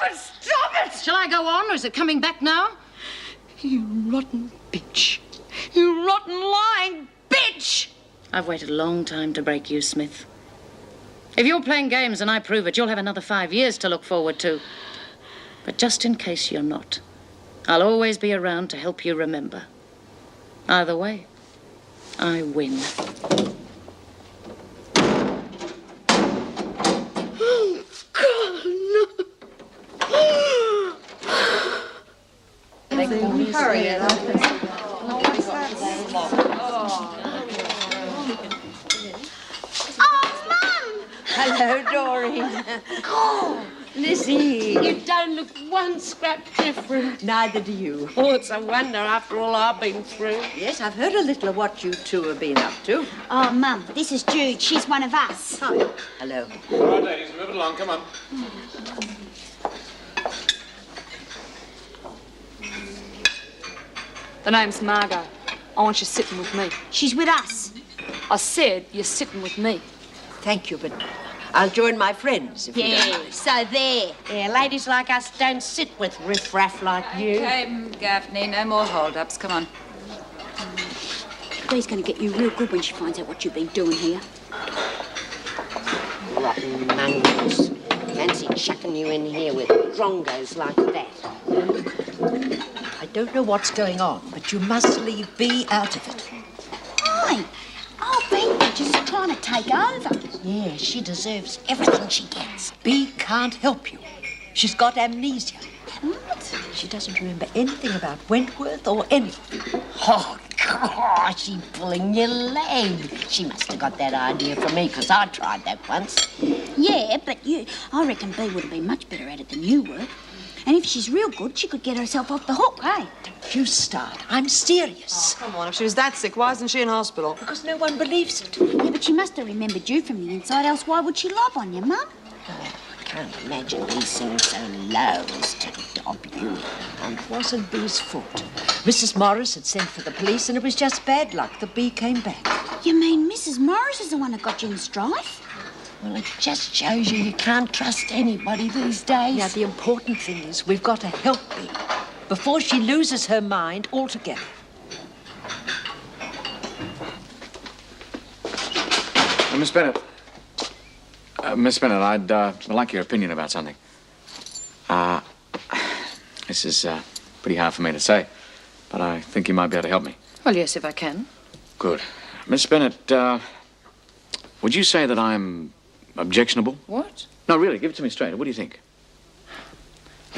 it! Stop it! Shall I go on, or is it coming back now? You rotten bitch. You rotten, lying bitch! I've waited a long time to break you, Smith. If you're playing games and I prove it, you'll have another 5 years to look forward to. But just in case you're not, I'll always be around to help you remember. Either way, I win. Oh, God, no. Hurry it up. Hello, Doreen. Oh, Lizzie, you don't look one scrap different. Neither do you. Oh, it's a wonder after all I've been through. Yes, I've heard a little of what you two have been up to. Oh, Mum, this is Jude. She's one of us. Hi. Hello. All right, ladies, move it along. Come on. The name's Margot. I want you sitting with me. She's with us. I said you're sitting with me. Thank you, but I'll join my friends if you don't mind. So there. Yeah, ladies like us don't sit with riffraff like you. Okay, Gaffney, no more hold-ups. Come on. Dee's going to get you real good when she finds out what you've been doing here. Rotten mongrels. Fancy chucking you in here with drongos like that. I don't know what's going on, but you must leave Bea out of it. Why? Oh, Bea just trying to take over. Yeah, she deserves everything she gets. Bea can't help you. She's got amnesia. What? She doesn't remember anything about Wentworth or anything. Oh, God, she's pulling your leg. She must have got that idea from me, because I tried that once. Yeah, but I reckon Bea would have been much better at it than you were. And if she's real good, she could get herself off the hook, eh? Don't you start. I'm serious. Come on, if she was that sick, why isn't she in hospital? Because no one believes it. Yeah, but she must have remembered you from the inside, else why would she lob on you, Mum? Oh, I can't imagine Bea singing so low as to dob you. It wasn't Bea's fault. Mrs. Morris had sent for the police, and it was just bad luck that Bea came back. You mean Mrs. Morris is the one that got you in strife? Well, it just shows you can't trust anybody these days. Now, the important thing is we've got to help Bea before she loses her mind altogether. Miss Bennett. Miss Bennett, I'd like your opinion about something. This is pretty hard for me to say, but I think you might be able to help me. Well, yes, if I can. Good. Miss Bennett, would you say that I'm objectionable? What? No, really, give it to me straight. What do you think?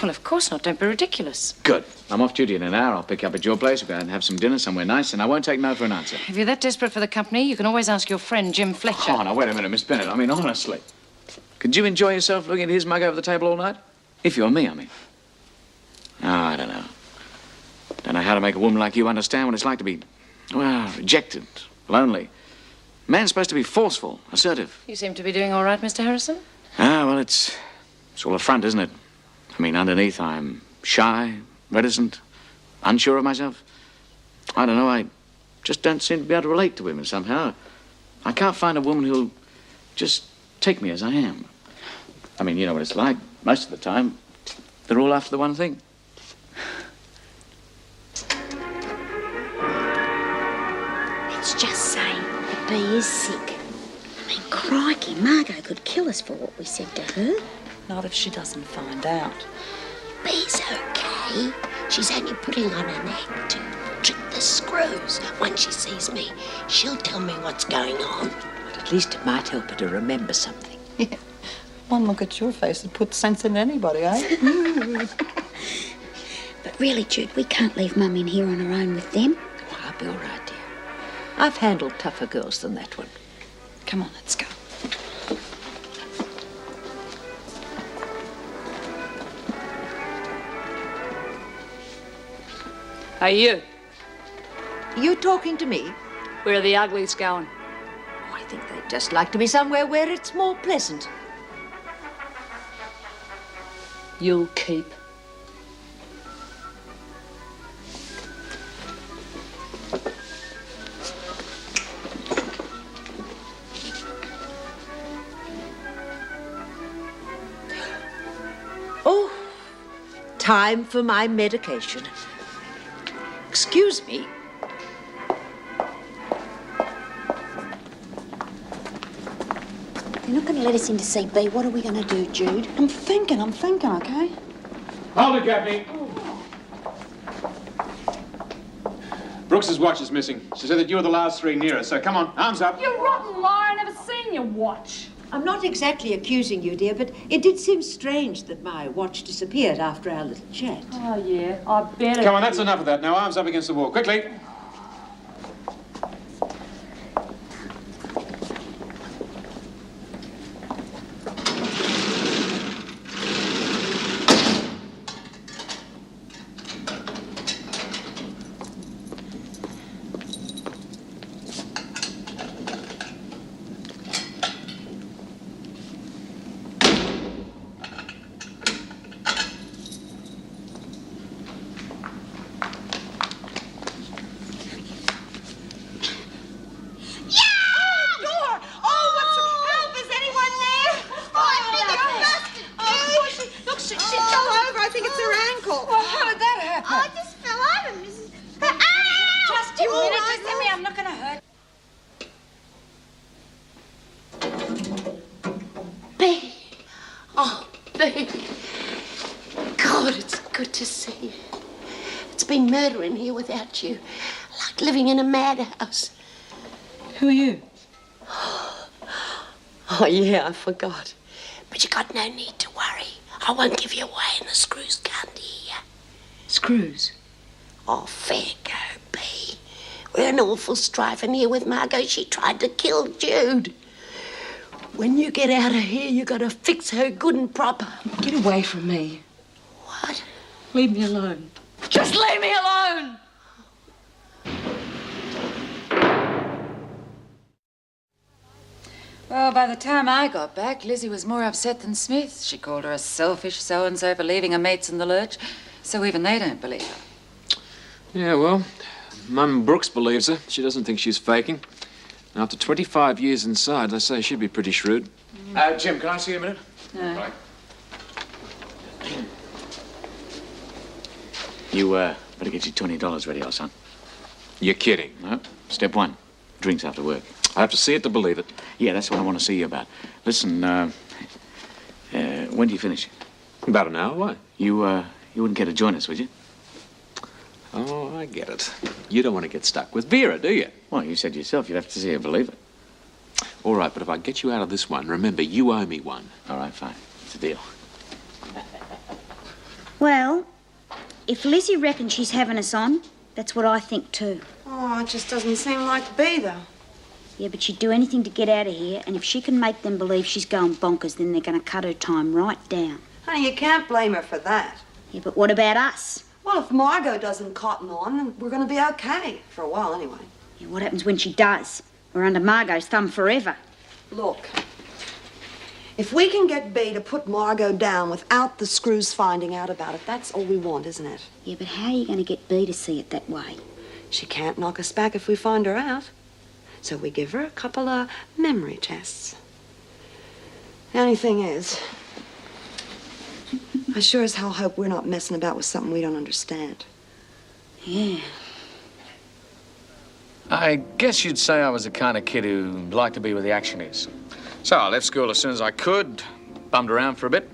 Well, of course not. Don't be ridiculous. Good. I'm off duty in an hour. I'll pick you up at your place. We'll go out and have some dinner somewhere nice, and I won't take no for an answer. If you're that desperate for the company, you can always ask your friend, Jim Fletcher. Oh, now, wait a minute, Miss Bennett. I mean, honestly. Could you enjoy yourself looking at his mug over the table all night? If you're me, I mean. Oh, I don't know. Don't know how to make a woman like you understand what it's like to be, well, rejected, lonely. A man's supposed to be forceful, assertive. You seem to be doing all right, Mr. Harrison. Ah, well, it's all a front, isn't it? I mean, underneath, I'm shy, reticent, unsure of myself. I don't know, I just don't seem to be able to relate to women somehow. I can't find a woman who'll just take me as I am. I mean, you know what it's like. Most of the time, they're all after the one thing. Let's just say that Bea is sick. I mean, crikey, Margot could kill us for what we said to her. Not if she doesn't find out. Bea's okay. She's only putting on an act to trick the screws. Once she sees me, she'll tell me what's going on. But at least it might help her to remember something. Yeah. One look at your face and put sense in anybody, eh? But really, Jude, we can't leave Mum in here on her own with them. Oh, I'll be all right, dear. I've handled tougher girls than that one. Come on, let's go. Hey, you. You talking to me? Where are the uglies going? Oh, I think they'd just like to be somewhere where it's more pleasant. You'll keep. Oh, Time for my medication. Excuse me. You're not going to let us in to see B. What are we going to do, Jude? I'm thinking, okay? Hold it, Gaffney. Brooks's watch is missing. She said that you were the last three near her, so come on, arms up. You rotten liar, I never seen your watch. I'm not exactly accusing you, dear, but it did seem strange that my watch disappeared after our little chat. Oh, yeah, I bet it. Come on, that's enough of that. Now, arms up against the wall. Quickly. B. Oh, B. God, it's good to see you. It's been murder in here without you. Like living in a madhouse. Who are you? Oh, yeah, I forgot. But you got no need to worry. I won't give you away and the screws can't hear you. Screws. Oh, fair go, B. We're in awful strife in here with Margot. She tried to kill Jude. When you get out of here, you got to fix her good and proper. Get away from me. What? Leave me alone. Just leave me alone! Well, by the time I got back, Lizzie was more upset than Smith. She called her a selfish so-and-so for leaving her mates in the lurch, so even they don't believe her. Yeah, well, Mum Brooks believes her. She doesn't think she's faking. After 25 years inside, I say she'd be pretty shrewd. Jim, can I see you a minute? No. Right. You, better get your $20 ready, old son. You're kidding. No. Step one, drinks after work. I have to see it to believe it. Yeah, that's what I want to see you about. Listen, when do you finish? About an hour, why? You wouldn't care to join us, would you? Oh, I get it. You don't want to get stuck with Vera, do you? Well, you said yourself you'd have to see her believe it. All right, but if I get you out of this one, remember, you owe me one. All right, fine. It's a deal. Well, if Lizzie reckons she's having us on, that's what I think too. Oh, it just doesn't seem like B, though. Yeah, but she'd do anything to get out of here, and if she can make them believe she's going bonkers, then they're going to cut her time right down. Honey, you can't blame her for that. Yeah, but what about us? Well, if Margot doesn't cotton on, then we're going to be okay. For a while, anyway. Yeah, what happens when she does? We're under Margot's thumb forever. Look, if we can get B to put Margot down without the screws finding out about it, that's all we want, isn't it? Yeah, but how are you going to get B to see it that way? She can't knock us back if we find her out. So we give her a couple of memory tests. The only thing is, I sure as hell hope we're not messing about with something we don't understand. Yeah. I guess you'd say I was the kind of kid who liked to be where the action is. So I left school as soon as I could, bummed around for a bit,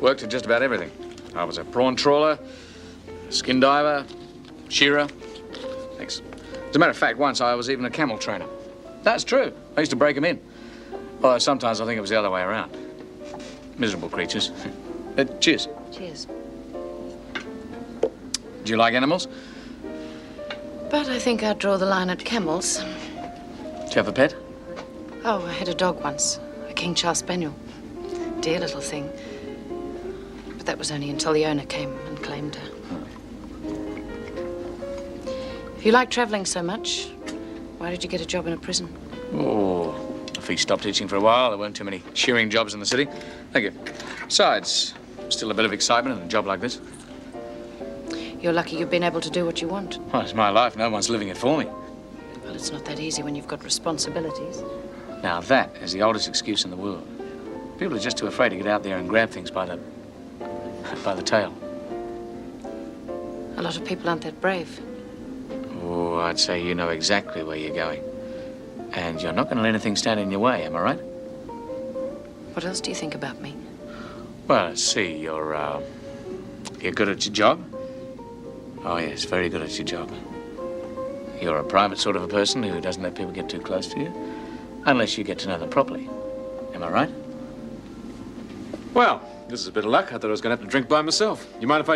worked at just about everything. I was a prawn trawler, skin diver, shearer. Thanks. As a matter of fact, once I was even a camel trainer. That's true. I used to break them in. Although sometimes I think it was the other way around. Miserable creatures. Cheers. Cheers. Do you like animals? But I think I'd draw the line at camels. Do you have a pet? Oh, I had a dog once, a King Charles Spaniel. Dear little thing. But that was only until the owner came and claimed her. If you like traveling so much, why did you get a job in a prison? Oh, if he stopped teaching for a while, there weren't too many shearing jobs in the city. Thank you. Besides, still a bit of excitement in a job like this. You're lucky you've been able to do what you want. Well, it's my life. No one's living it for me. Well, it's not that easy when you've got responsibilities. Now, that is the oldest excuse in the world. People are just too afraid to get out there and grab things by the tail. A lot of people aren't that brave. Oh, I'd say you know exactly where you're going. And you're not going to let anything stand in your way, am I right? What else do you think about me? Well, let's see, you're good at your job? Oh, yes, very good at your job. You're a private sort of a person who doesn't let people get too close to you, unless you get to know them properly. Am I right? Well, this is a bit of luck. I thought I was going to have to drink by myself. You mind if I...